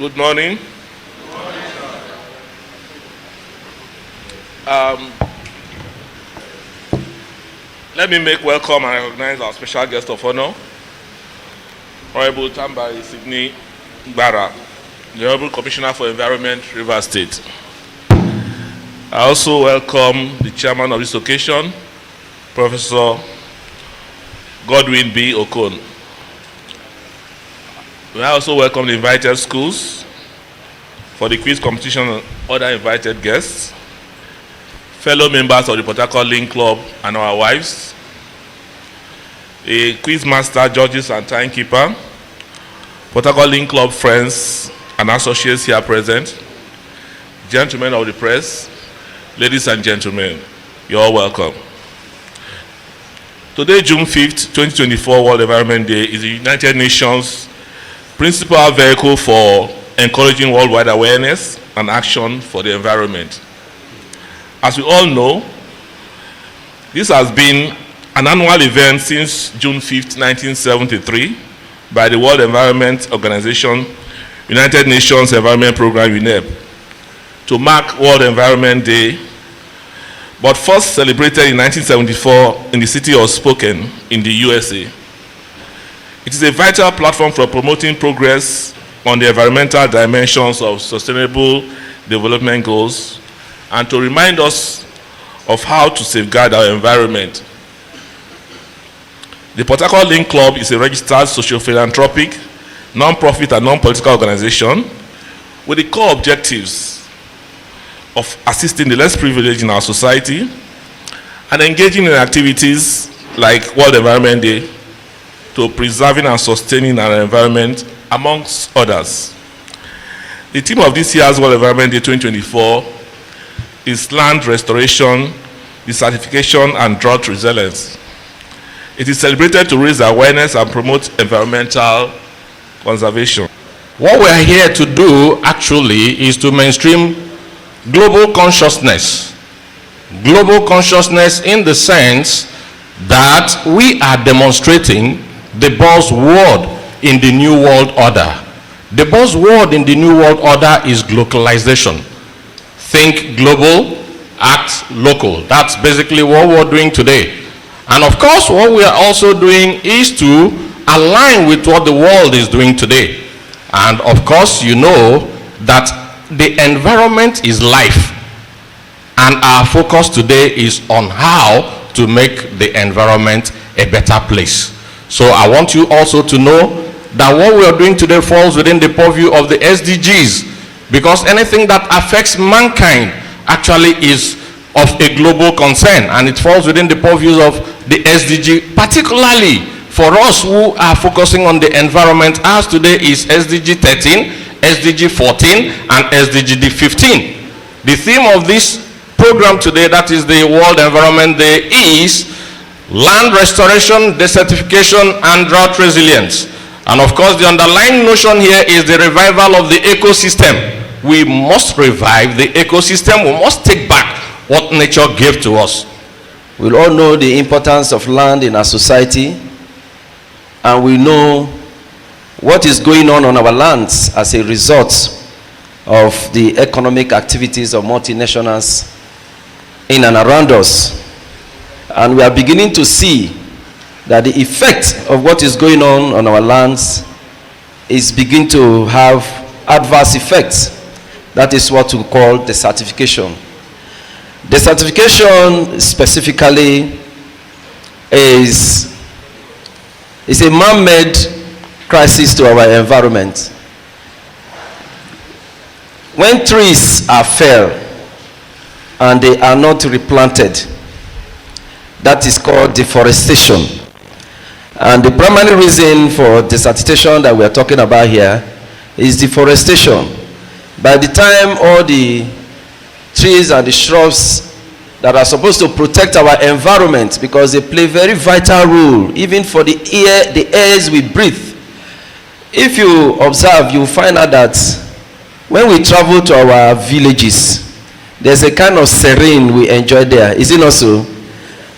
Good morning. Let me make welcome and recognize our special guest of honor, Honorable Tambari Sydney Bara, the Honorable Commissioner for Environment, Rivers State. I also welcome the chairman of this occasion, Professor Godwin B. Okon. We also welcome the invited schools for the quiz competition and other invited guests, fellow members of the Port Harcourt Link Club and our wives, a quiz master, judges and timekeeper, Port Harcourt Link Club friends and associates here present, gentlemen of the press, ladies and gentlemen, you're all welcome. Today, June 5th, 2024, World Environment Day, is the United Nations principal vehicle for encouraging worldwide awareness and action for the environment. As we all know, this has been an annual event since June 5th, 1973, by the World Environment Organization, United Nations Environment Program, UNEP, to mark World Environment Day, but first celebrated in 1974 in the city of Spokane in the USA. It is a vital platform for promoting progress on the environmental dimensions of sustainable development goals and to remind us of how to safeguard our environment. The Port Harcourt Link Club is a registered socio-philanthropic, non-profit and non-political organization with the core objectives of assisting the less privileged in our society and engaging in activities like World Environment Day to preserving and sustaining our environment, amongst others. The theme of this year's World Environment Day 2024 is land restoration, desertification, and drought resilience. It is celebrated to raise awareness and promote environmental conservation. What we are here to do actually is to mainstream global consciousness. Global consciousness in the sense that we are demonstrating the buzzword in the New World Order. The buzzword in the New World Order is globalization. Think global, act local. That's basically what we're doing today. And of course, what we are also doing is to align with what the world is doing today. And of course, you know that the environment is life. And our focus today is on how to make the environment a better place. So I want you also to know that what we are doing today falls within the purview of the SDGs, because anything that affects mankind actually is of a global concern, and it falls within the purview of the SDG, particularly for us who are focusing on the environment, as today is SDG 13, SDG 14, and SDG 15. The theme of this program today, that is the World Environment Day, is land restoration, desertification, and drought resilience. And of course, the underlying notion here is the revival of the ecosystem. We must revive the ecosystem. We must take back what nature gave to us. We all know the importance of land in our society, and we know what is going on our lands as a result of the economic activities of multinationals in and around us. And we are beginning to see that the effect of what is going on our lands is beginning to have adverse effects. That is what we call desertification. Desertification specifically is a man-made crisis to our environment. When trees are felled and they are not replanted, that is called deforestation. And the primary reason for desertification that we are talking about here is deforestation. By the time all the trees and the shrubs that are supposed to protect our environment, because they play very vital role even for the airs we breathe. If you observe, you find out that when we travel to our villages, there's a kind of serene we enjoy there. Is it not so?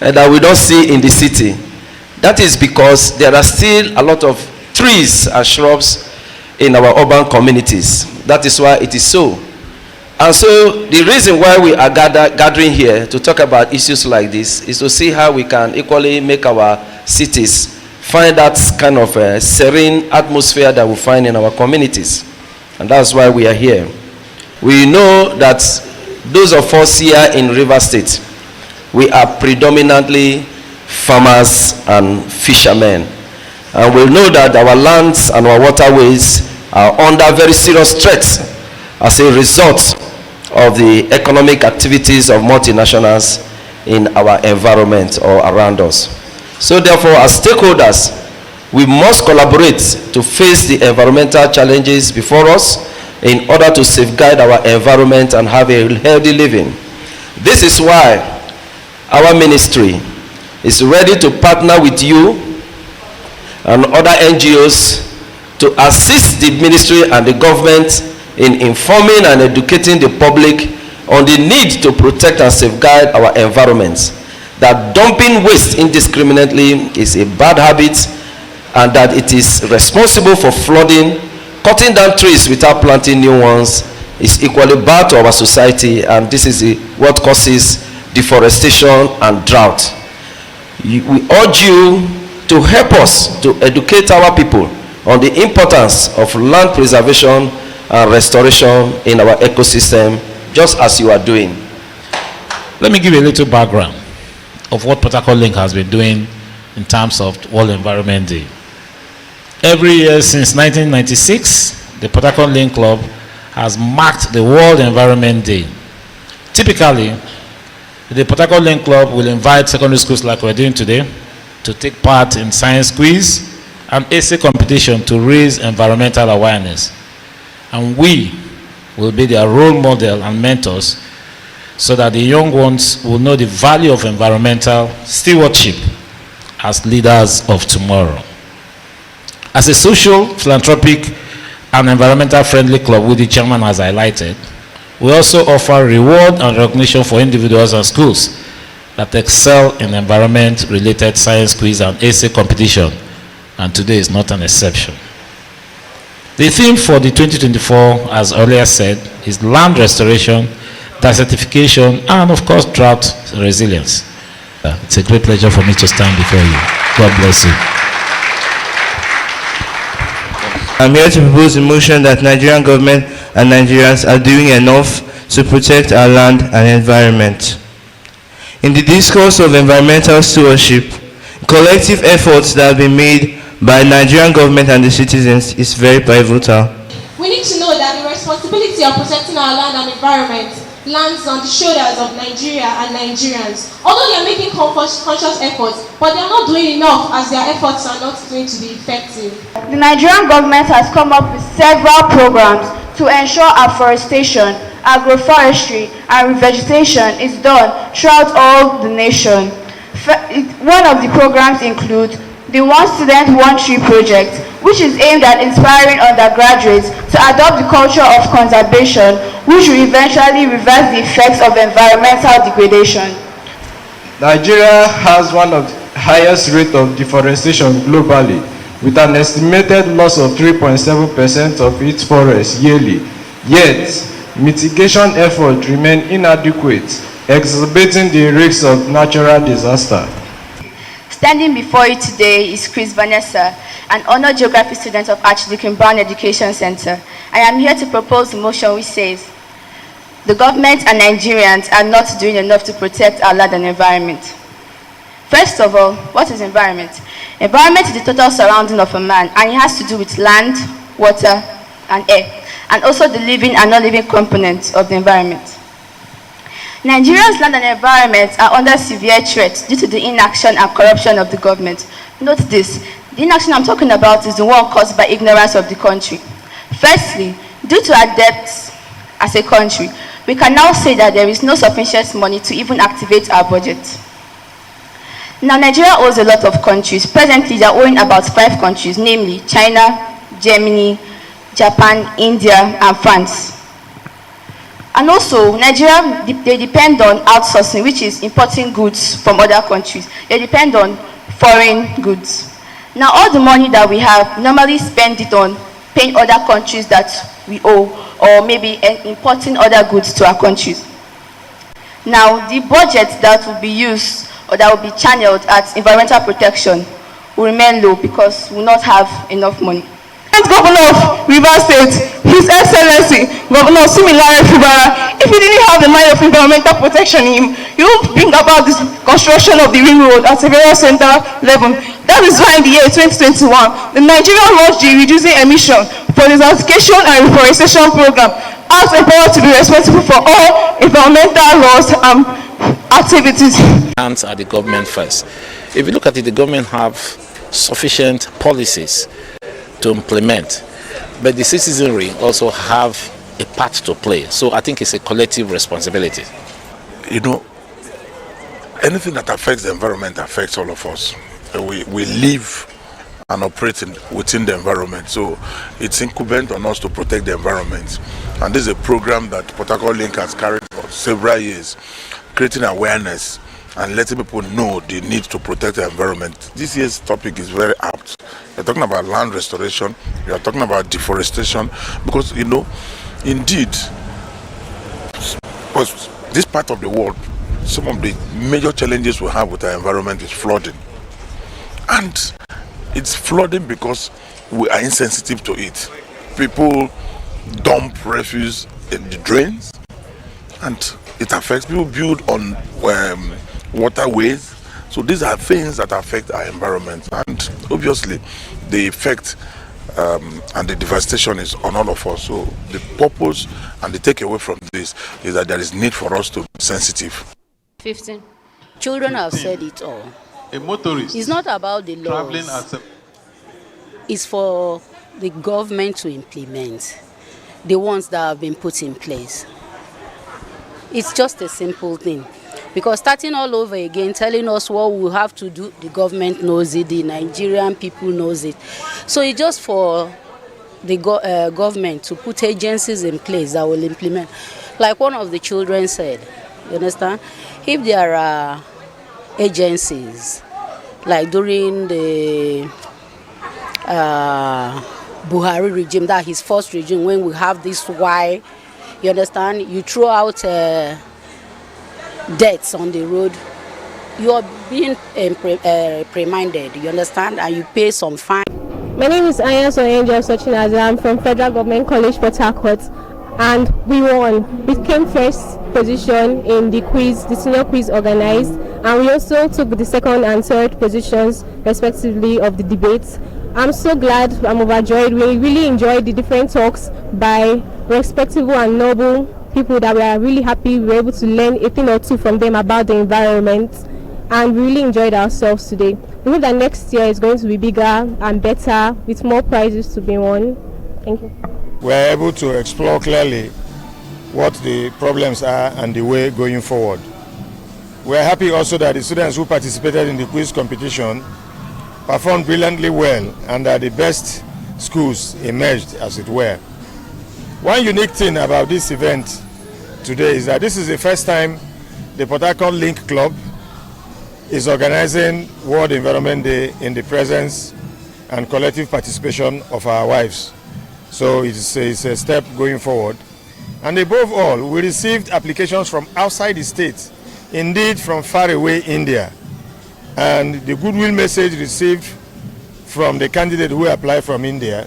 And that we don't see in the city. That is because there are still a lot of trees and shrubs in our urban communities. That is why it is so. And so the reason why we are gathering here to talk about issues like this is to see how we can equally make our cities find that kind of serene atmosphere that we find in our communities. And that's why we are here. We know that those of us here in River State, we are predominantly farmers and fishermen. And we know that our lands and our waterways are under very serious threat as a result of the economic activities of multinationals in our environment or around us. So therefore, as stakeholders, we must collaborate to face the environmental challenges before us in order to safeguard our environment and have a healthy living. This is why our ministry is ready to partner with you and other NGOs to assist the ministry and the government in informing and educating the public on the need to protect and safeguard our environments. That dumping waste indiscriminately is a bad habit, and that it is responsible for flooding. Cutting down trees without planting new ones is equally bad to our society, and this is what causes deforestation and drought. We urge you to help us to educate our people on the importance of land preservation and restoration in our ecosystem, just as you are doing. Let me give you a little background of what Port Harcourt Link has been doing in terms of World Environment Day. Every year since 1996, the Port Harcourt Link Club has marked the World Environment Day. Typically, the Port Harcourt Link Club will invite secondary schools like we're doing today to take part in science quiz and essay competition to raise environmental awareness. And we will be their role model and mentors so that the young ones will know the value of environmental stewardship as leaders of tomorrow. As a social, philanthropic, and environmental friendly club, which the chairman has highlighted, we also offer reward and recognition for individuals and schools that excel in environment-related science quiz and essay competition, and today is not an exception. The theme for the 2024, as earlier said, is land restoration, desertification, and of course, drought resilience. It's a great pleasure for me to stand before you. God bless you. I'm here to propose a motion that Nigerian government and Nigerians are doing enough to protect our land and environment. In the discourse of environmental stewardship, collective efforts that have been made by Nigerian government and the citizens is very pivotal. We need to know that the responsibility of protecting our land and environment lands on the shoulders of Nigeria and Nigerians. Although they are making conscious efforts, but they are not doing enough as their efforts are not going to be effective. The Nigerian government has come up with several programs to ensure afforestation, agroforestry, and revegetation is done throughout all the nation. One of the programs includes the One Student, One Tree project, which is aimed at inspiring undergraduates to adopt the culture of conservation, which will eventually reverse the effects of environmental degradation. Nigeria has one of the highest rates of deforestation globally, with an estimated loss of 3.7% of its forests yearly. Yet, mitigation efforts remain inadequate, exacerbating the risks of natural disaster. Standing before you today is Chris Vanessa, an honored geography student of Archdeacon Brown Education Center. I am here to propose a motion which says, the government and Nigerians are not doing enough to protect our land and environment. First of all, what is environment? Environment is the total surrounding of a man, and it has to do with land, water, and air, and also the living and non-living components of the environment. Nigeria's land and environment are under severe threat due to the inaction and corruption of the government. Note this, the inaction I'm talking about is the one caused by ignorance of the country. Firstly, due to our debts as a country, we can now say that there is no sufficient money to even activate our budget. Now, Nigeria owes a lot of countries. Presently, they are owing about 5 countries, namely China, Germany, Japan, India, and France. And also, Nigeria, they depend on outsourcing, which is importing goods from other countries. They depend on foreign goods. Now, all the money that we have, normally spend it on paying other countries that we owe, or maybe importing other goods to our countries. Now, the budget that will be used or that will be channeled at environmental protection will remain low because we will not have enough money. Governor of Rivers State, His Excellency Governor Similare Fubara, if he didn't have the mind of environmental protection in him, he would bring about this construction of the ring road at a very center level. That is why in the year 2021, the Nigerian launched the Reducing Emission for the Desertification and Reforestation Program, as empowered to be responsible for all environmental laws and activities. Hands at the government first. If you look at it, the government have sufficient policies to implement, but the citizenry also have a part to play. So I think it's a collective responsibility. You know, anything that affects the environment affects all of us. We live and operate within the environment, so it's incumbent on us to protect the environment. And this is a program that Port Harcourt Link has carried for several years, creating awareness and letting people know the need to protect the environment. This year's topic is very apt. We're talking about land restoration, we are talking about deforestation, because, you know, indeed, because this part of the world, some of the major challenges we have with our environment is flooding. And it's flooding because we are insensitive to it. People dump refuse in the drains, and it affects people. Build on waterways. So these are things that affect our environment, and obviously the effect and the devastation is on all of us. So the purpose and the takeaway from this is that there is need for us to be sensitive. 15. Children have said it all. A motorist. It's not about the laws. It's for the government to implement the ones that have been put in place. It's just a simple thing. Because starting all over again, telling us what we have to do, the government knows it, the Nigerian people knows it. So it's just for the government to put agencies in place that will implement. Like one of the children said, you understand? If there are agencies, like during the Buhari regime, that his first regime, when we have this why, you understand, you throw out deaths on the road, you are being reminded, you understand, and you pay some fine. My name is Aya Angel Sochinaza. I'm from Federal Government College, Port Harcourt, and we won. We came first position in the quiz, the senior quiz organized, and we also took the second and third positions respectively of the debates. I'm so glad, I'm overjoyed. We really enjoyed the different talks by respectable and noble people that we are really happy we were able to learn a thing or two from them about the environment, and we really enjoyed ourselves today. We hope that next year is going to be bigger and better with more prizes to be won. Thank you. We are able to explore clearly what the problems are and the way going forward. We are happy also that the students who participated in the quiz competition performed brilliantly well, and that the best schools emerged, as it were. One unique thing about this event today is that this is the first time the Port Harcourt Link Club is organizing World Environment Day in the presence and collective participation of our wives. So it's a step going forward. And above all, we received applications from outside the state, indeed from far away India. And the goodwill message received from the candidate who applied from India,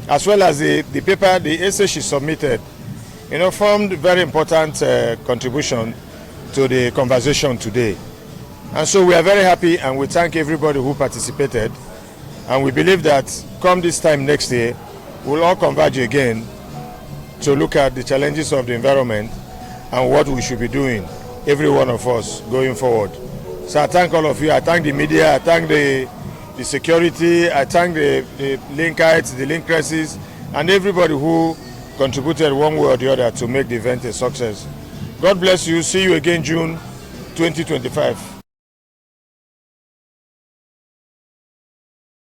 as well as the paper, the essay she submitted, formed very important contribution to the conversation today. And so we are very happy, and we thank everybody who participated. And we believe that come this time next year, we'll all converge again to look at the challenges of the environment and what we should be doing, every one of us, going forward. So I thank all of you. I thank the media. I thank the security. I thank the linkites, the linkresses, and everybody who contributed one way or the other to make the event a success. God bless you. See you again June 2025.